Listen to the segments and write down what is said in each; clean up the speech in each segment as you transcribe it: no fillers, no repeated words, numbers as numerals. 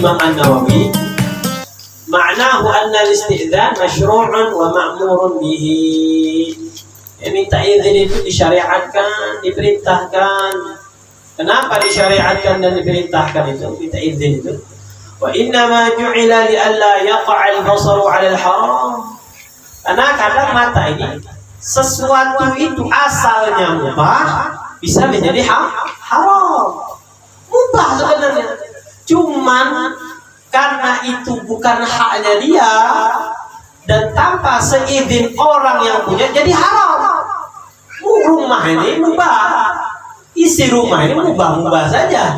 Imam An-Nawawi, ma'nahu anna al-istidhan masyru'un wa ma'murun bihi. Minta izin itu disyariatkan, diperintahkan. Kenapa disyariatkan dan diperintahkan itu? Minta izin itu. Wa inna ma ju'ila li alla yaqa'al basaru 'ala al-haram. Karena kadang mata ini sesuatu itu asalnya mubah bisa menjadi haram. Mubah sebenarnya. Cuman karena itu bukan haknya dia dan tanpa seizin orang yang punya jadi haram. Rumah ini mubah, isi rumah ini mubah-mubah saja.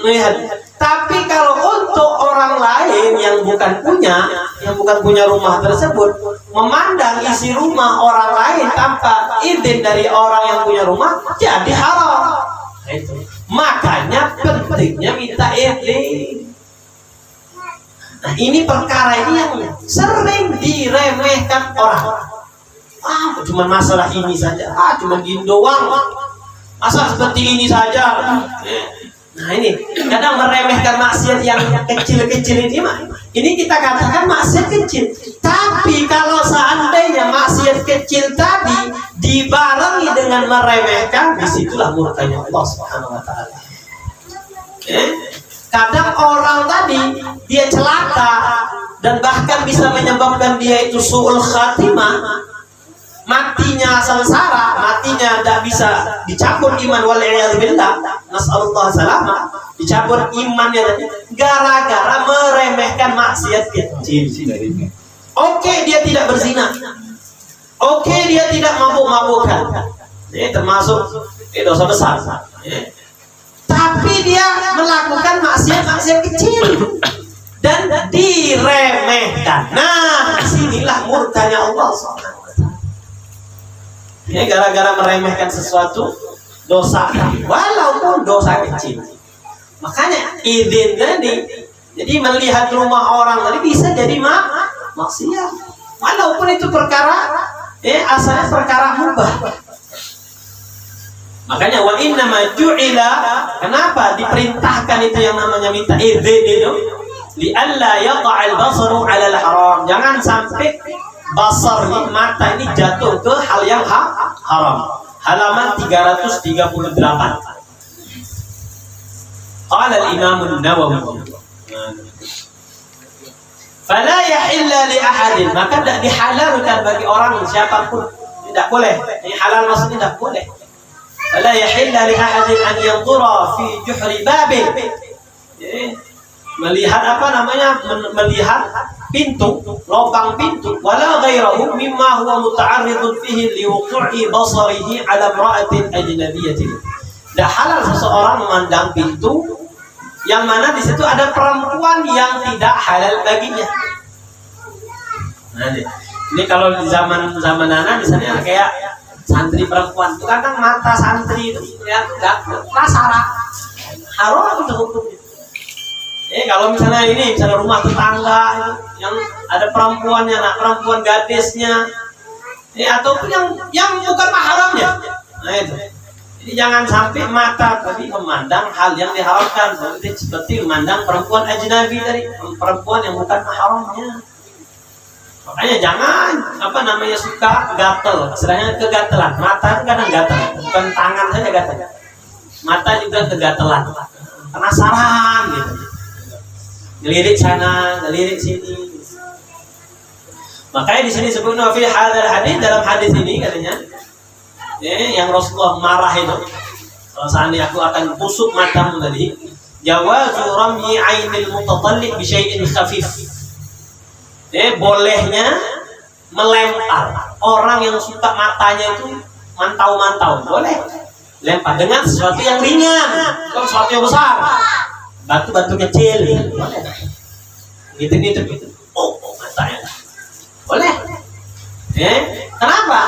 Lihat. Tapi kalau untuk orang lain yang bukan punya rumah tersebut, memandang isi rumah orang lain tanpa izin dari orang yang punya rumah, jadi haram. Itu. Makanya pentingnya minta izin. Nah, ini perkara ini yang sering diremehkan orang. Cuma masalah ini saja. Cuma gini doang. Masa seperti ini saja. Nah, ini kadang meremehkan maksiat yang kecil-kecil ini. Ini kita katakan maksiat kecil. Tapi kalau seandainya maksiat kecil tadi dibarengi dengan meremehkan, disitulah murkanya Allah Subhanahu wa Ta'ala. Kadang orang tadi dia celaka dan bahkan bisa menyebabkan dia itu su'ul khatimah, matinya sengsara, matinya tidak bisa dicabut iman, wal'iyadzubillah, nas'alullah salamah, dicabut imannya gara-gara meremehkan maksiat kecil. Oke, dia tidak berzina, oke, dia tidak mabuk-mabukan, ini termasuk dosa besar. Tapi dia melakukan maksiat kecil dan diremehkan. Nah, disinilah murkanya Allah Subhanahu wa Ta'ala. Ini gara-gara meremehkan sesuatu dosa, walaupun dosa kecil. Makanya izin tadi, jadi melihat rumah orang tadi bisa jadi maksiat, walaupun itu perkara asalnya perkara mubah. Makanya wa inna ma ju'ila, kenapa diperintahkan itu yang namanya minta izin itu? Li alla yaqa'al basaru 'ala al-haram. Jangan sampai basar ini, mata ini jatuh ke hal yang haram. Halaman 338. Qala al-Imam An-Nawawi, fala yahilla li ahadin, maka tidak dihalalkan bagi orang siapapun, tidak boleh. Ini halal maksudnya tidak boleh. فلا يحل لأحد أن ينظر في جحر باب, melihat melihat pintu, lubang pintu, wala ghairahu mimma huwa muta'arridun fihi liwuqu'i basarihi ala imra'atin ajnabiyatin. Tidak halal seseorang memandang pintu yang mana di situ ada perempuan yang tidak halal baginya. Nah, ini kalau di zaman anak misalnya kayak santri perempuan itu kadang mata santri itu ya enggak penasaran haram itu hukumnya. Kalau misalnya rumah tetangga itu, yang ada perempuannya, anak perempuan gadisnya, ataupun yang bukan mahramnya, nah itu. Jadi jangan sampai mata tadi memandang hal yang diharamkan, seperti memandang perempuan ajnabi tadi, perempuan yang bukan mahramnya. Makanya jangan suka gatel, istilahnya kegatelan. Mata itu kadang gatel, bukan tangan saja gatel, mata juga kegatelan, penasaran gitu, ngelirik sana, ngelirik sini. Makanya di sini sebutnya fi hadzal hadis, dalam hadis ini katanya, yang Rasulullah marah itu, kalau seandainya aku akan busuk matamu tadi, jawazu ramyi ainil mutatalliq bi syai'in khafif. Bolehnya melempar orang yang suka matanya itu mantau-mantau, boleh lempar dengan sesuatu yang ringan, bukan sesuatu yang besar, batu-batu kecil, boleh. Gitu. Matanya boleh. Kenapa?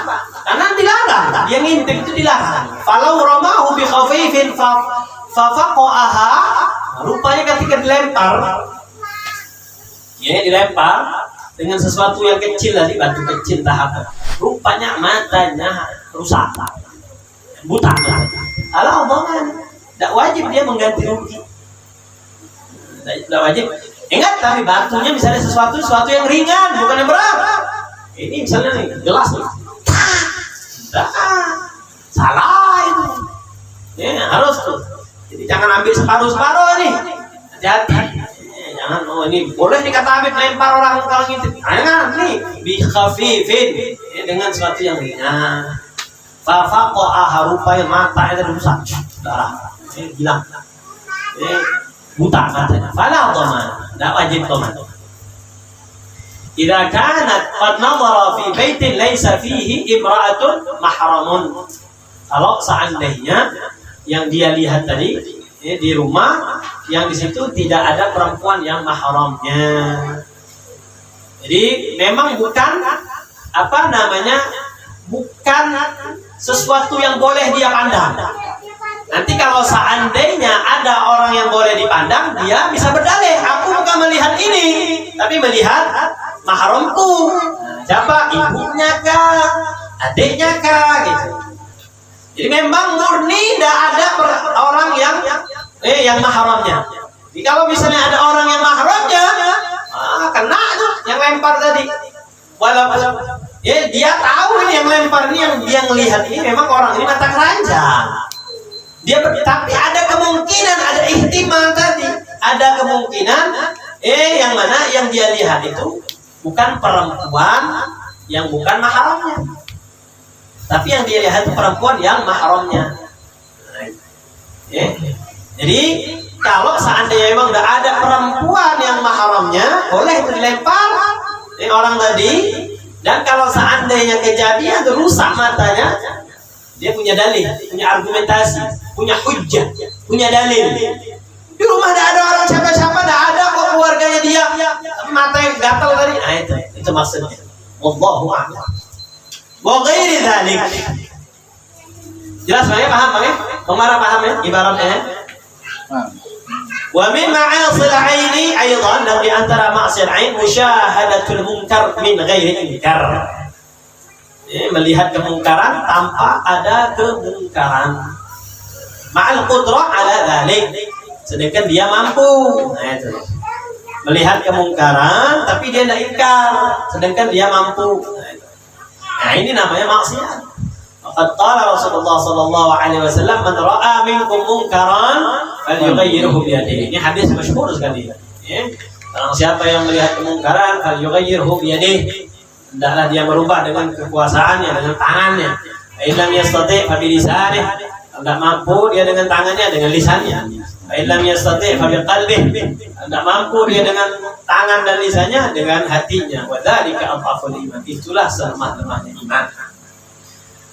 Karena dilarang, dia ngintip itu dilarang. Falau ramahu bi khafifin fa faqaha, rupanya ketika dilempar, dilempar dengan sesuatu yang kecil tadi, batu kecil tahap, rupanya matanya rusak, buta. Allah omongan, tidak wajib dia mengganti rugi. Tidak wajib. Ingat, tapi batunya misalnya sesuatu yang ringan, bukan yang berat. Ini misalnya nih, gelas nih. Salah itu. Ya, harus tuh. Jadi jangan ambil separuh-separuh nih. Hati-hati. Jangan, oh ini boleh nih kata Habib lempar orang kalau ngintip. Jangan nih, bi khafifin. Dengan sesuatu yang ringan. Fafaqa'a harupaya matanya rusak. Darah. Hilang. Buta matanya. Fala dhaman. Enggak wajib dhaman. Idza kanat qad nadhara fi baitin laysa fihi imra'atun mahramun. Kalau seandainya yang dia lihat tadi di rumah yang di situ tidak ada perempuan yang mahramnya. Jadi memang bukan bukan sesuatu yang boleh dia pandang. Nanti kalau seandainya ada orang yang boleh dipandang, dia bisa berdalih, aku bukan melihat ini, tapi melihat mahramku. Siapa? Ibunya kah? Adiknya kah? Gitu. Jadi memang murni tidak ada orang yang mahramnya. Jadi kalau misalnya ada orang yang mahramnya, kena tuh yang lempar tadi. Walaupun dia tahu ini yang lempar ini, yang dia melihat ini memang orang ini mata keranjang. Tapi ada kemungkinan, ada ihtimal tadi, ada kemungkinan yang mana yang dia lihat itu bukan perempuan yang bukan mahramnya, tapi yang dia lihat itu perempuan yang mahramnya. Jadi kalau seandainya memang tidak ada perempuan yang mahramnya, boleh itu dilempar orang tadi. Dan kalau seandainya kejadian itu rusak matanya, dia punya dalil, punya argumentasi, punya hujjah, punya dalil. Di rumah tidak ada orang siapa-siapa, tidak ada kok keluarganya dia, tapi mata yang gatal tadi. Nah itu maksudnya. Wallahu a'lam. Wa ghairi dzalik. Jelas Bang ya? Paham Bang ya? Pengarah paham ya ibaratnya? Wa min ma'asil 'aini aidan, dan di antara ma'siyat 'ain musyahadatul munkar min ghairi inkar. Melihat kemungkaran tanpa ada kemungkaran. Ma'al qudrah 'ala dzalik. Sedangkan dia mampu. Nah itu. Melihat kemungkaran tapi dia tidak ingkar, sedangkan dia mampu. Nah ini namanya maksiat. Faqad qala Rasulullah sallallahu alaihi wasallam, "Man ra'a minkum munkaran falyughayyirhu bi yadihi." Ini hadis masyhur sekali. Barang siapa yang melihat kemungkaran falyughayyirhu bi yadihi, hendaklah dia merubah dengan kekuasaannya, dengan tangannya. Illam yastati' fa bi lisanihi, tidak mampu dia dengan tangannya, dengan lisannya. Illam yastati' fa bi qalbihi, tidak mampu dia dengan tangan dan lisannya, dengan hatinya. Wa dzalika adhaful iman, itulah selemah-lemahnya iman.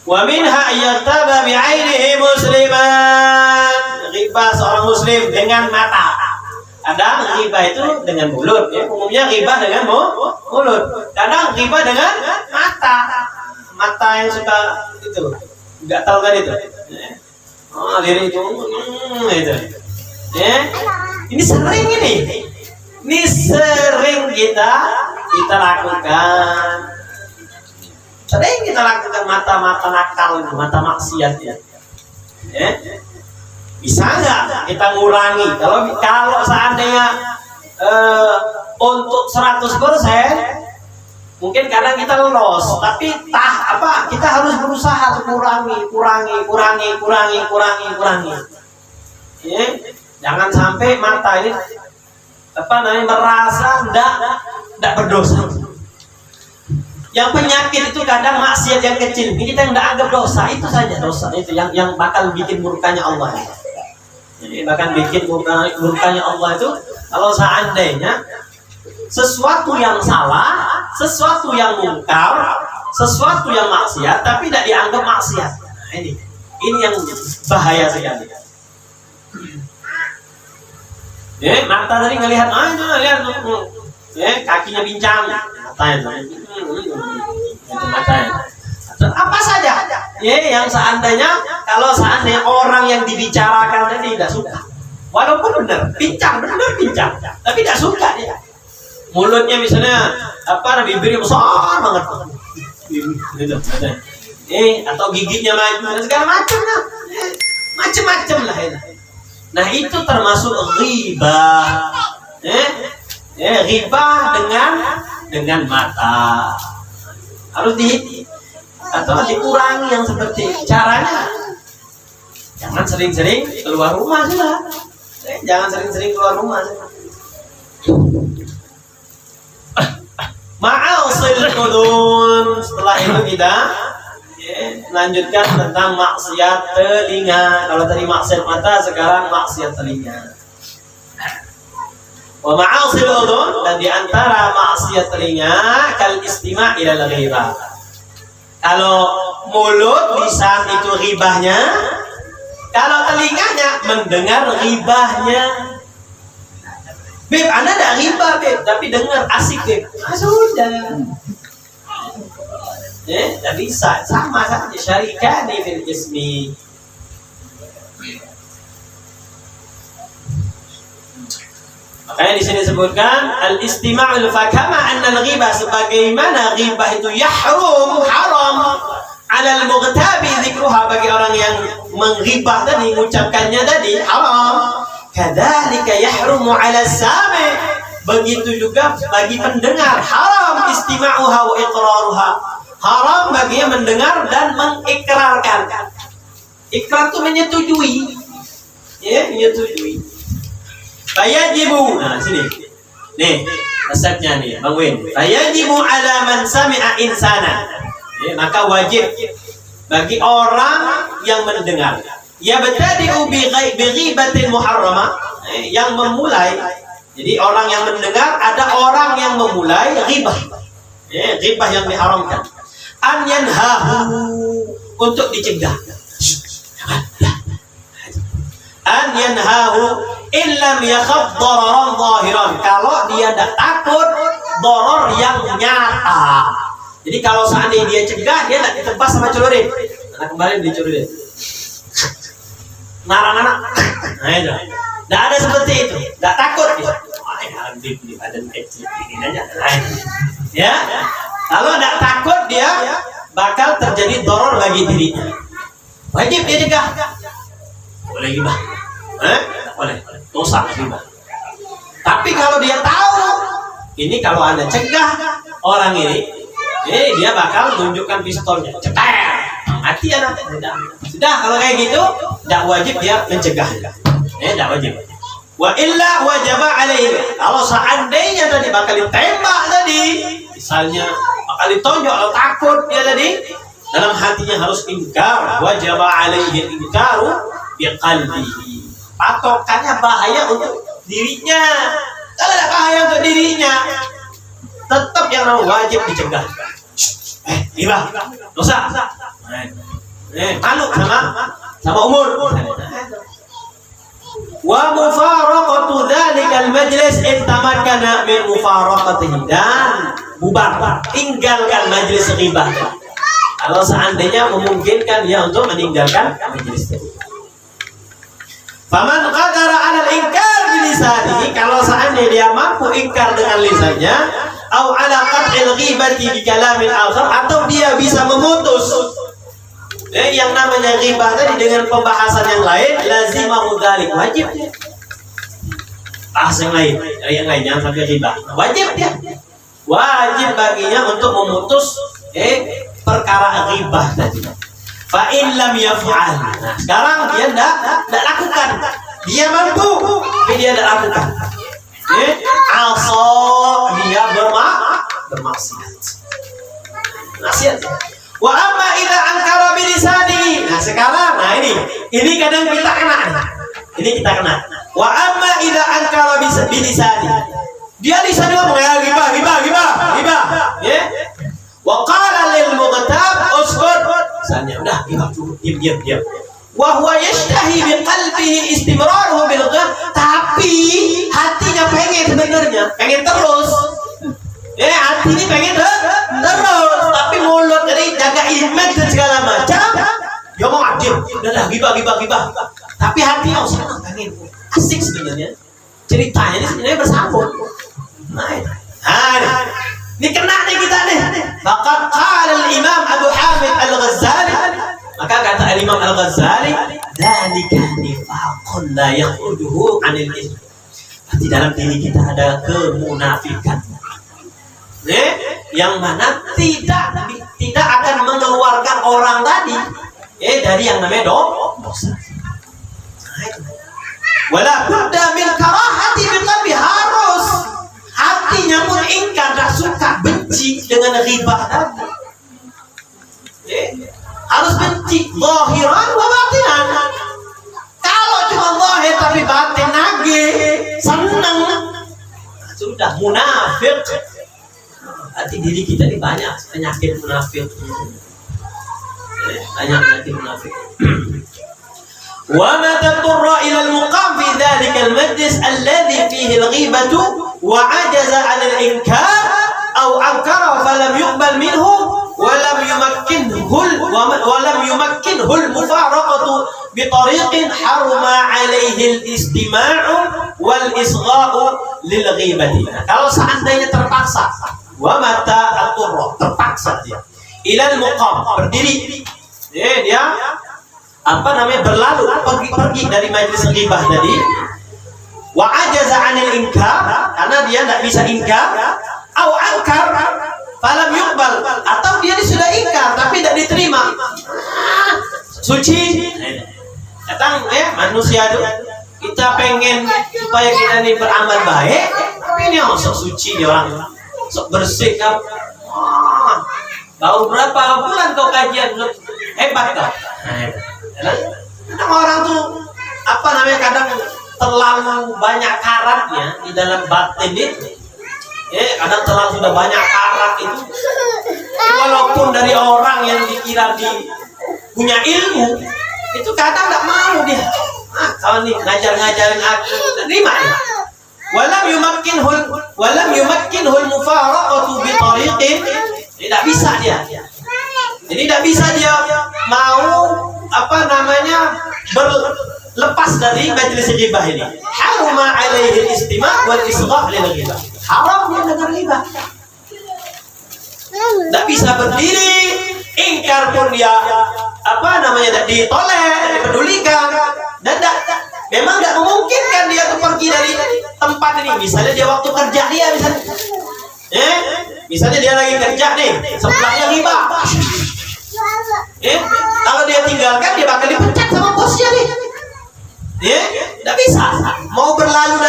Wa minha ayyataba bi'ainihi musliman, ghibah seorang muslim dengan mata. Kadang ghibah itu dengan mulut, umumnya ghibah dengan mulut. Kadang ghibah dengan mata yang suka itu, nggak tahu kan itu. Diri itu, itu. Ini sering ini sering kita lakukan. Sering kita lakukan mata-mata nakal, mata maksiat ya. Bisa nggak kita ngurangi? Kalau seandainya untuk 100%, mungkin kadang kita lolos, tapi kita harus berusaha untuk kurangi. Jangan sampai mata ini merasa tidak berdosa. Yang penyakit itu kadang maksiat yang kecil, kita yang tidak anggap dosa, itu saja dosa itu yang bakal bikin murkanya Allah. Jadi bahkan bikin murkanya Allah itu kalau seandainya sesuatu yang salah, sesuatu yang mungkar, sesuatu yang maksiat tapi tidak dianggap maksiat. Nah, ini yang bahaya sekali. Mata tadi ngelihat, lihat, kakinya bincang, matanya. Apa saja, yang seandainya orang yang dibicarakan tadi tidak suka, walaupun benar bincang, tapi tidak suka dia. Mulutnya misalnya bibirnya besar banget, atau giginya maju, segala macam lah. Nah itu termasuk ghibah. Ghibah dengan mata harus atau dikurangi yang seperti caranya. Jangan sering-sering keluar rumah sudah. Jangan sering-sering keluar rumah. Ma'asil udhun. Setelah itu kita lanjutkan tentang maksiat telinga. Kalau tadi maksiat mata, sekarang maksiat telinga. Wa ma'asil udhun, dan diantara maksiat telinga kal istima' ila al-ghibah. Kalau mulut, lisan itu ghibahnya, kalau telinganya mendengar ghibahnya. Beb, Anda tidak ghibah, Beb, tapi dengar asik, Beb. Sudah. Tidak bisa, sama saja syarikani fil ismi. Makanya di sini disebutkan al-istima'ul fakama anna al-ghibah, sebagaimana ghibah itu haram 'ala al-mughtabi dzikruha, bagi orang yang menghibah tadi, mengucapkannya tadi haram. Kadzalika yahrumu 'ala as-sami', begitu juga bagi pendengar haram istima'uha wa iqraruha, haram baginya mendengar dan mengikrarkan. Ikrar itu menyetujui, menyetujui. Fayajibu, nah sini, nih resepnya nih, Bang Win. Fayajibu 'ala man sami'a insana, maka wajib bagi orang yang mendengar. Ya betadi'u bi ghibatin muharramah, yang memulai. Jadi orang yang mendengar, ada orang yang memulai ghibah, ghibah yang diharamkan. An yanhahu, untuk dicegah. An yanhahu illam yakhaf dararan zahiran, kalau dia tidak takut doror yang nyata. Jadi kalau seandainya dia cegah, dia tidak ditebas sama celurit. Nah kemarin dicelurit, nara-nara, nah itu, tidak ada seperti itu, tidak takut dia. Di badan kecil ini aja, ya. Kalau tidak takut dia bakal terjadi doror bagi dirinya. Wajib dia cegah. Boleh gibah, boleh, dosa gibah. Tapi kalau dia tahu ini, kalau Anda cegah orang ini, dia bakal menunjukkan pistolnya, cetar, mati anak. Sudah, kalau kayak gitu, tidak wajib dia mencegah. Tidak wajib. Wa illa wajaba alaihi, kalau seandainya tadi bakal ditembak tadi, misalnya bakal ditonjok atau takut dia tadi, dalam hatinya harus ingkar, wajaba alaihi ingkaru biqalbihi, patokannya bahaya untuk dirinya. Kalau ada bahaya untuk dirinya, tetap yang namanya wajib dicegah. Ghibah, dosa. Malu sama umur. Wa mufaraqatu dzalikal majlis intamakkana min mufaraqatihi, dan bubar, tinggalkan majlis ghibah. Kalau seandainya memungkinkan dia untuk meninggalkan majlis itu. Faman qadara 'ala al-inkar bi lisanihi, kalau seandainya dia mampu ingkar dengan lisannya, au 'ala qat'il ghibati bi kalamin akhar, atau dia bisa memutus yang namanya ghibah tadi dengan pembahasan yang lain, lazimahu dzalik, wajib dia. Bahas yang lain, jangan sampai ghibah. Wajib dia. Wajib baginya untuk memutus perkara ghibah tadi. Fa in lam yaf'al. Nah, sekarang dia tidak lakukan. Dia mampu, tapi dia tidak lakukan. Asa, dia bermaksiat. Maksiat. Wa amma idza ankara bi lisanihi. Nah, sekarang ini kadang kita kena. Ini kita kena. Wa amma idza ankara bi lisanihi. Dia lisan ngomong ghibah. Ya. Wa qala lil mughtab uskut. Misalnya udah diam. Wa huwa yashtahi bi qalbihi istimraruhu bil ghib, tapi hatinya pengen terus. Hati ini pengen terus, tapi mulut dari jaga image dan segala macam. Dia mau adil, udah ghibah. Tapi hatinya senang, pengen asik sebenarnya. Ceritanya ini sebenarnya bersambung. Ini kena nih kita nih. Maka qala al-Imam Abu Hamid Al-Ghazali, maka kata al-Imam Al-Ghazali, dzalika nifaqun la yakhrujuhu 'anil ism. Di dalam diri kita ada kemunafikan, yang mana tidak akan mengeluarkan orang tadi dari yang namanya dosa. Wala budda min karahati biqalbi, harus hatinya pun ingkar, tak suka, benci dengan ghibah tadi. Harus benci zahiran wa batinan. Kalau cuma zahir tapi batin lagi senang, sudah munafik. Hati diri kita ini banyak penyakit munafik. Banyak penyakit munafik. Wa ma taturra ila al-muqam fi dhalika al-majlis alladhi fihi al-ghibatu wa ajaza 'an al-inkar aw ankara falam yuqbal minhu wa lam yumakkinhu al-mufaraqatu bi tariqin haruma 'alayhi al-istima'u wal isgha'u lil ghibati. Kalau seandainya terpaksa, wa mata aturra, terpaksa dia ilal muqam, berdiri, dia berlalu, pergi dari majlis ghibah tadi, wa ajaza 'anil inkar, karena dia tidak bisa ingkar, au ankar falam yuqbal, atau dia sudah ingkar tapi tidak diterima. Suci datang manusia itu, kita pengen supaya kita ini beramal baik, tapi ini sok suci dia orang, sok bersih kan. Baru berapa bulan kau kajian, hebat kau. Kadang orang tuh kadang terlalu banyak karatnya di dalam batin itu. Kadang terlalu sudah banyak karat itu. Walaupun dari orang yang dikira punya ilmu, itu kadang tidak mau dia. Kalau nih ngajarin aku, terima ya. Walam yumakkinhul mufaraqatu bi tariqin, tidak bisa dia. Jadi tidak bisa dia mau berlepas dari majlis ghibah ini. Haruma 'alaihi al-istima' wal isgha' lil ghibah. Haram dia dengar ghibah. Tidak bisa berdiri, ingkar pun dia tidak ditoleh, dipedulikan, dan memang tidak memungkinkan dia tuh pergi dari tempat ini. Misalnya dia waktu kerja dia misalnya dia lagi kerja nih, sebelahnya ghibah. Kalau dia tinggalkan, dia bakal dipecat sama bosnya nih. Tidak bisa. Mau berlalu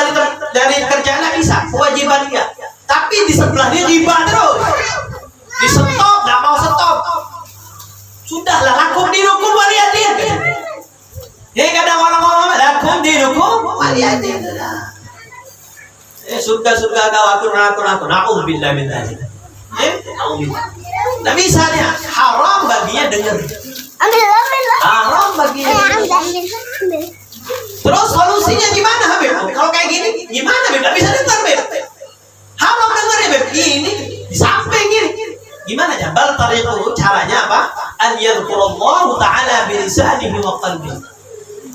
dari kerjaan tidak bisa, kewajiban dia. Tapi di sebelah dia ghibah terus. Di stop, tidak mau stop. Sudahlah, lakum dinukum waliyadin. Kadang orang ngomong lakum dinukum waliyadin. Surga kau aku na'udzubillah min dzalik. Tidak bisa dia, haram baginya dengar. Haram baginya dengar. Terus solusinya gimana Habib? Kalau kayak gini gimana Habib? Tidak bisa dengar Habib. Haram dengar ya Habib. Ini di samping gini. Gimana ya? Bal tariqu, caranya apa? An yadhkurallahu ta'ala bi lisanihi wa qalbihi.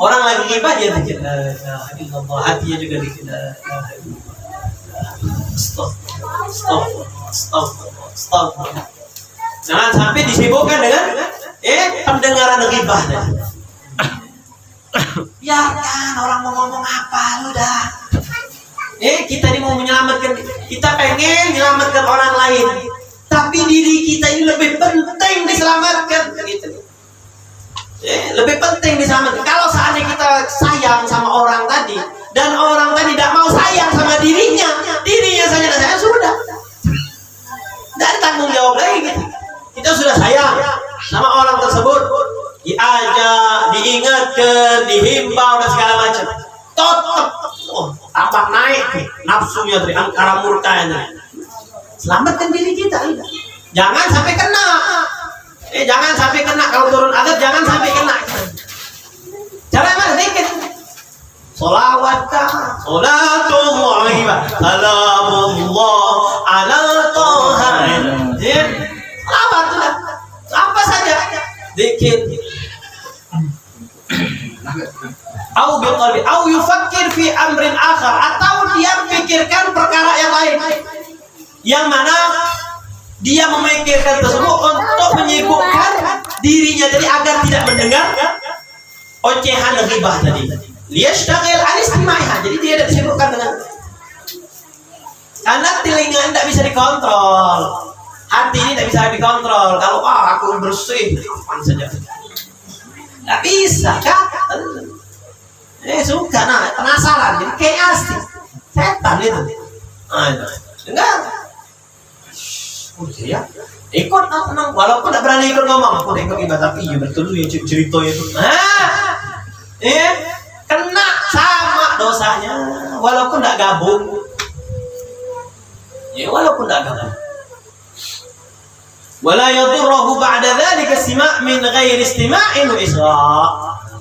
Orang lagi ghibah dia zikir la ilaha illallah, hatinya juga zikir la ilaha illallah. Stop. Jangan sampai disibukkan dengan pendengaran ghibah tadi. Biarkan orang mau ngomong apa, lu dah. Kita ini mau menyelamatkan, kita pengen menyelamatkan orang lain, tapi diri kita ini lebih penting diselamatkan, gitu. Lebih penting diselamatkan. Kalau seandainya kita sayang sama orang tadi, dan orang tadi tidak mau sayang sama dirinya saja tidak sayang, sudah. Tidak ada tanggung jawab lagi gitu. Kita sudah sayang sama orang tersebut, diajak, diingatkan, dihimbau dan segala macam, tetap tambah naik nafsunya dari angkara murkanya. Selamatkan diri kita, jangan sampai kena. Jangan sampai kena, kalau turun azab jangan sampai kena. Cara mana zikir? Sholawatah, sholatullah, salamullah ala toha. Sholawat, apa saja zikir. Au biqalbi, au yufakkir fi amrin akhar, atau dia pikirkan perkara yang lain, yang mana dia memikirkan tersebut untuk menyibukkan dirinya jadi agar tidak mendengar ocehan ghibah tadi. Liyashtagil an istima'iha, jadi dia tidak disibukkan dengan Karena telinga tidak bisa dikontrol, hati ini tidak bisa dikontrol. Kalau aku bersih, aman saja. Tidak bisa kan? Suka, penasaran, jadi kayak asli. Setan itu. Dengar. Ya. Ikut tenang, walaupun tidak berani ikut ngomong, aku ikut ibadah tapi ya betul yang cerita itu. Kena sama dosanya, walaupun tidak gabung. Ya walaupun tidak gabung. Wala yadurruhu ba'da dzalika istima' min ghairi istima'in wa isra'.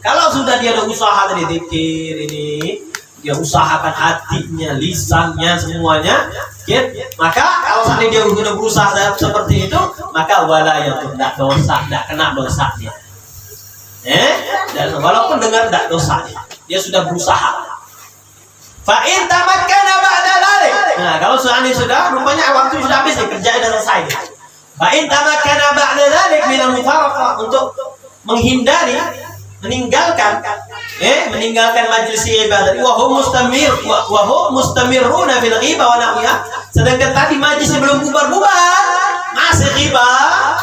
Kalau sudah dia ada usaha tadi zikir ini, dia usahakan hatinya, lisannya, semuanya, maka kalau sampai dia sudah berusaha seperti itu, maka wala yadurruhu, tidak dosa, tidak kena dosanya. Dan walaupun dengar tidak dosa, dia sudah berusaha. Fa in tamakkana ba'da dzalik. Nah, kalau seandainya sudah rupanya waktu sudah habis, kerjaan sudah selesai. Fa in tamakkana ba'da dzalik min al-mufaraqah, untuk menghindari, meninggalkan majelis ibadah. Wa hum mustamirruna fil ghibah wa nahwiha. Sedangkan tadi majelisnya belum bubar-bubar, masih ghibah.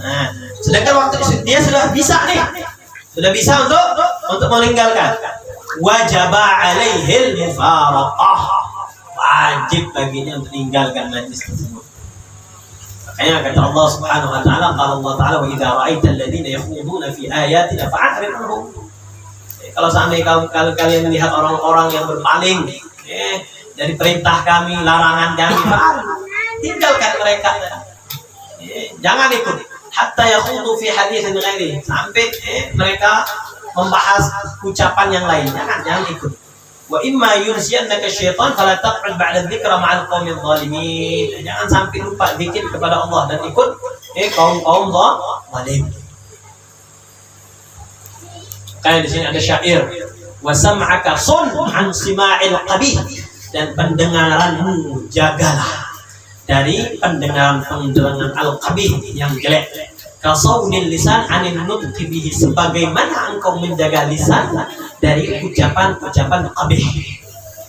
Nah, sedangkan waktu dia sudah bisa nih. Sudah bisa untuk meninggalkan. Wajaba alaihil mufaraqah, wajib baginya untuk meninggalkan majlis tersebut. Makanya kata Allah Subhanahu wa taala, qala Allah taala wa idza ra'aita alladziina yakhuduna fi ayatina fa'rid anhum. Kalau seandainya kalian melihat orang-orang yang berpaling dari perintah kami, larangan kami, tinggalkan mereka. Jangan ikut hatta yakhudu fi haditsin ghairi, sampai mereka membahas ucapan yang lain. Jangan ikut. Wa imma yunsiyannaka syaitan fala taq'ud ba'da dzikra ma'al qaumil zalimin. Jangan sampai lupa zikir kepada Allah dan ikut kaum zalim. Kayak di sini ada syair, wa sam'aka sun an sima'il qabih, dan pendengaranmu jagalah dari pendengaran al-qabih yang jelek. Kasaunil lisan anil nutqi bihi, sebagaimana engkau menjaga lisan dari ucapan-ucapan qabih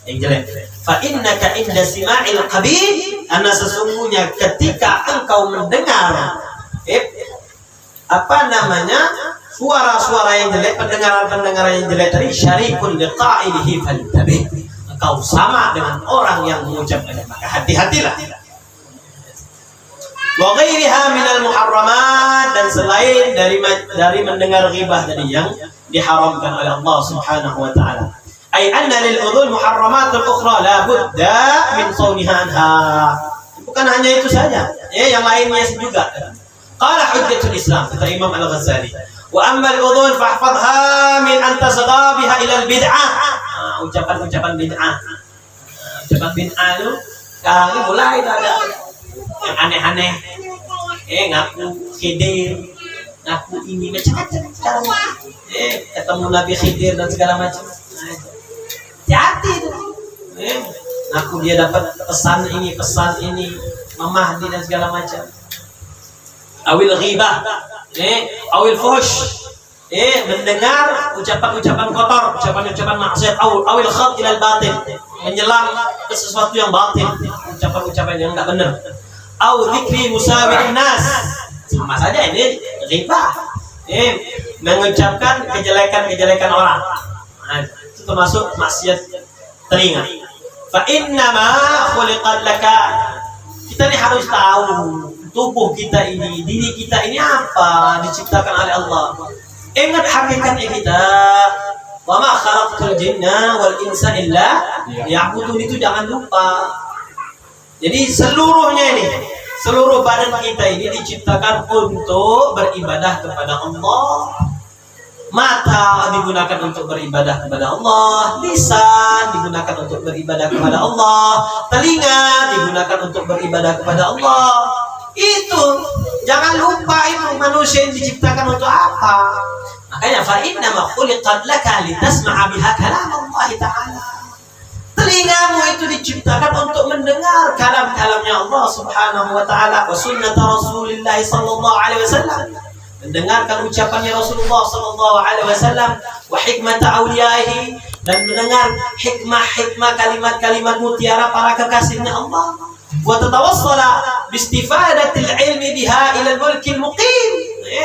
yang jelek. Fa innaka inda sima'il qabih, karena sesungguhnya ketika engkau mendengar suara-suara yang jelek, pendengaran yang jelek tadi, syarikun liqa'ilihi fantabih, engkau sama dengan orang yang mengucapkannya, maka hati-hatilah. Wa ghairiha minal muharramat, dan selain dari mendengar ghibah tadi yang diharamkan oleh Allah Subhanahu wa taala. Ai anna lil udhun muharramat ukhra la budda min sawniha anha. Bukan hanya itu saja, yang lainnya juga. Qala hujjatul Islam, kata Imam Al-Ghazali, wa amma al-udhun fahfadha min an tasgha biha ila al-bid'ah. Ucapan-ucapan bid'ah. Ucapan bid'ah itu sekarang ini mulai ada yang aneh-aneh, ngaku khidir, ngaku ini macam-macam sekarang, ketemu Nabi Khidir dan segala macam. Hati itu, ngaku dia dapat pesan ini, memahdi dan segala macam. Awil ghibah, awil fuhsh, mendengar ucapan-ucapan kotor, ucapan-ucapan maksiat, awil khat ilal batin, menyelam ke sesuatu yang batin, ucapan-ucapan yang tidak benar. Au dzikri musawi'in nas, sama saja ini ghibah, mengucapkan kejelekan orang. Itu termasuk maksiat telinga. Fa inna ma khuliqat laka, kita ini harus tahu tubuh kita ini, diri kita ini apa, diciptakan oleh Allah. Ingat hakikatnya kita, wa ma khalaqtul jinna wal insa illa liya'budun, itu jangan lupa. Jadi seluruh badan kita ini diciptakan untuk beribadah kepada Allah. Mata digunakan untuk beribadah kepada Allah, lisan digunakan untuk beribadah kepada Allah, telinga digunakan untuk beribadah kepada Allah. Itu jangan lupa, itu manusia yang diciptakan untuk apa. Makanya fa inna ma khuliqat laka litasma'a biha kalam Allah Ta'ala. Telingamu itu diciptakan untuk mendengar kalam-kalamnya Allah Subhanahu wa taala, wa sunnah Rasulullah sallallahu alaihi wasallam, mendengarkan ucapannya Rasulullah sallallahu alaihi wasallam, wa hikmata awliyaihi, dan mendengar hikmah-hikmah kalimat-kalimat mutiara para kekasihnya Allah. Wa tatawassala bistifadatil ilmi biha ila al-mulkil muqim.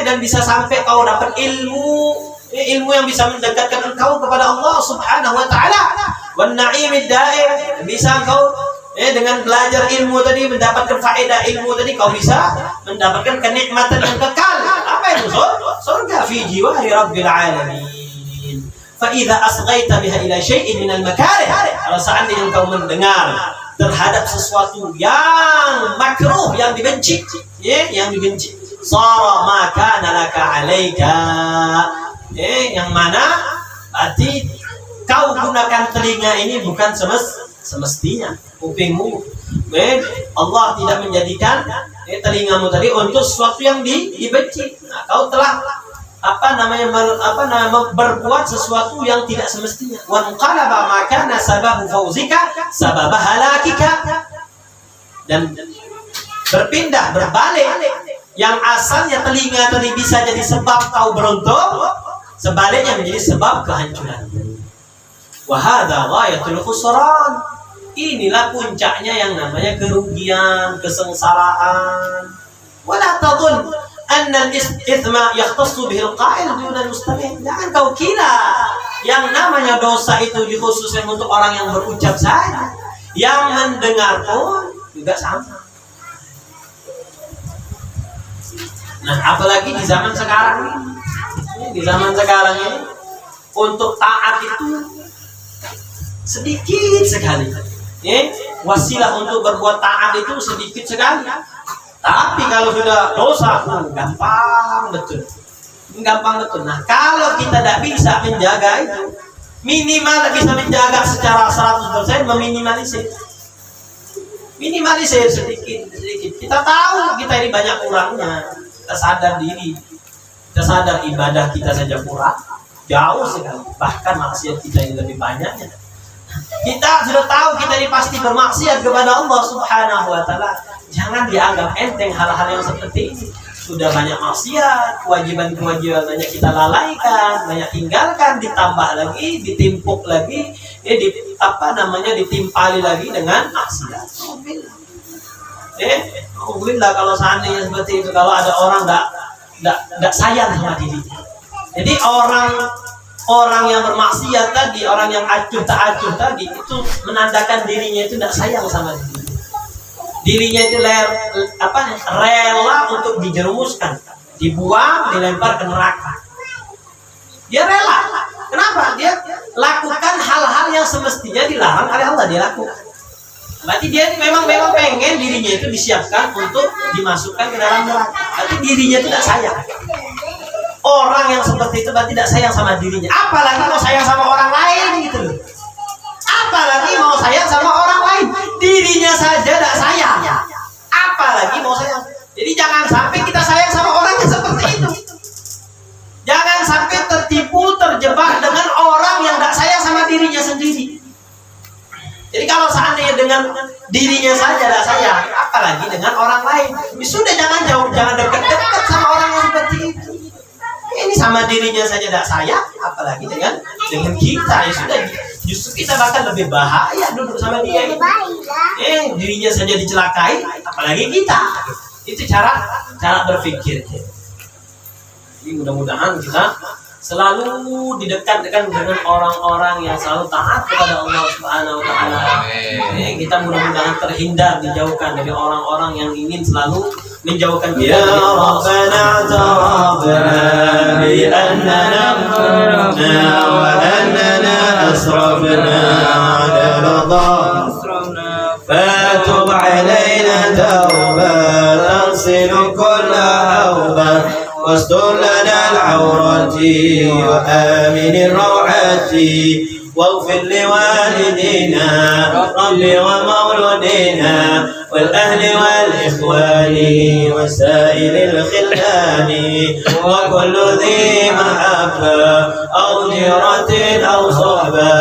Dan bisa sampai kau dapat ilmu yang bisa mendekatkan engkau kepada Allah Subhanahu wa taala. Wan na'imid da'im, bisa kau dengan belajar ilmu tadi mendapatkan faedah ilmu tadi, kau bisa mendapatkan kenikmatan yang kekal. Apa itu? Surga fi jiwari rabbil alamin. Fa idza asghaita biha ila syai'in min al-makarih, kalau seandainya engkau mendengar terhadap sesuatu yang makruh, yang dibenci, yang dibenci, sara ma kana laka 'alaika, yang mana berarti kau gunakan telinga ini bukan semestinya, kupingmu. Allah tidak menjadikan telingamu tadi untuk sesuatu yang dibenci. Nah, kau telah berbuat sesuatu yang tidak semestinya. Wa qalaba ma kana sababu fauzika sababa halakika, dan berpindah, berbalik, yang asalnya telinga tadi bisa jadi sebab kau beruntung, sebaliknya menjadi sebab kehancuran. Wa hadza ghayatul khusran. Inilah puncaknya yang namanya kerugian, kesengsaraan. Wala tadhun anna al-ithma yakhtassu bihi al-qa'il duna al-mustami'. Jangan kau kira yang namanya dosa itu dikhususkan untuk orang yang berucap saja, yang mendengar pun juga sama. Nah, apalagi di zaman sekarang ini. Di zaman sekarang ini untuk taat itu sedikit sekali. Wasilah untuk berbuat taat itu sedikit sekali. Tapi kalau sudah dosa, gampang betul. Gampang betul. Nah, kalau kita tidak bisa menjaga itu, minimal bisa menjaga secara 100%, meminimalisir. Minimalisir sedikit. Kita tahu kita ini banyak kurangnya. Kita sadar diri. Kita sadar ibadah kita saja kurang, jauh sekali. Bahkan maksiat kita ini lebih banyaknya. Kita sudah tahu kita ini pasti bermaksiat kepada Allah Subhanahu wa taala. Jangan dianggap enteng hal-hal yang seperti ini. Sudah banyak maksiat, kewajiban-kewajiban banyak kita lalaikan, banyak tinggalkan, ditambah lagi, ditimpuk lagi, ditimpali lagi dengan maksiat. Alhamdulillah kalau seandainya seperti itu, kalau ada orang enggak sayang sama dirinya. Jadi orang yang bermaksiat tadi, orang yang acuh tak acuh tadi, itu menandakan dirinya itu tidak sayang sama dirinya. Dirinya itu rela untuk dijerumuskan, dibuang, dilempar ke neraka. Dia rela. Kenapa? Dia lakukan hal-hal yang semestinya dilarang oleh Allah, dia lakukan. Berarti dia memang pengen dirinya itu disiapkan untuk dimasukkan ke dalam neraka. Berarti dirinya itu tidak sayang. Orang yang seperti itu berarti tidak sayang sama dirinya. Apalagi mau sayang sama orang lain gitu loh. Apalagi mau sayang sama orang lain. Dirinya saja tidak sayang. Apalagi mau sayang. Jadi jangan sampai kita sayang sama orang yang seperti itu. Jangan sampai tertipu, terjebak dengan orang yang tidak sayang sama dirinya sendiri. Jadi kalau seandainya dengan dirinya saja tidak sayang, apalagi dengan orang lain. Sudah jangan jauh, jangan dekat-dekat sama orang yang seperti itu. Ini sama dirinya saja tidak sayang, apalagi dengan kita. Ya sudah, justru kita bahkan lebih bahaya duduk sama dia. Dirinya saja dicelakai, apalagi kita. Itu cara berpikir. Jadi mudah-mudahan kita selalu didekatkan dengan orang-orang yang selalu taat kepada Allah Subhanahu wa taala. Kita mudah-mudahan terhindar, dijauhkan dari orang-orang yang ingin selalu menjauhkan kita dari Allah. Rabbana ta'abbana bi annana qulna wa annana asrafna 'ala al-asrafna fatub 'alaina tawbatan silu kulla awbah واستر لنا العورات وآمن الروعات واغفر لوالدينا رب ومولودينا والأهل والإخوان وسائر الخلان وكل ذي محبة أو ديرة أو صحبة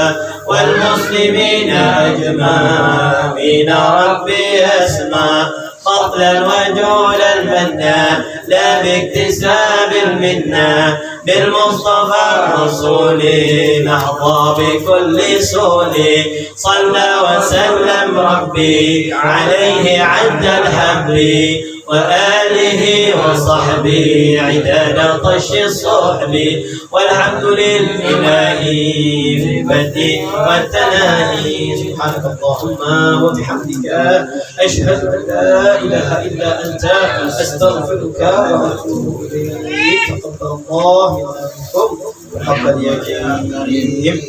والمسلمين أجمعين ربي أسمع فضلا وجولا المنة لا باكتساب المنة بالمصطفى الرسول نحظى بكل سول صلى وسلم ربي عليه عد الحبل وآله وصحبه عداد طش الصحب والحمد لله في البدء والتناهي سبحانك اللهم وبحمدك أشهد أن لا إله إلا أنت أستغفرك وأتوب إليك تقبل الله منا ومنكم وتقبل يا كريم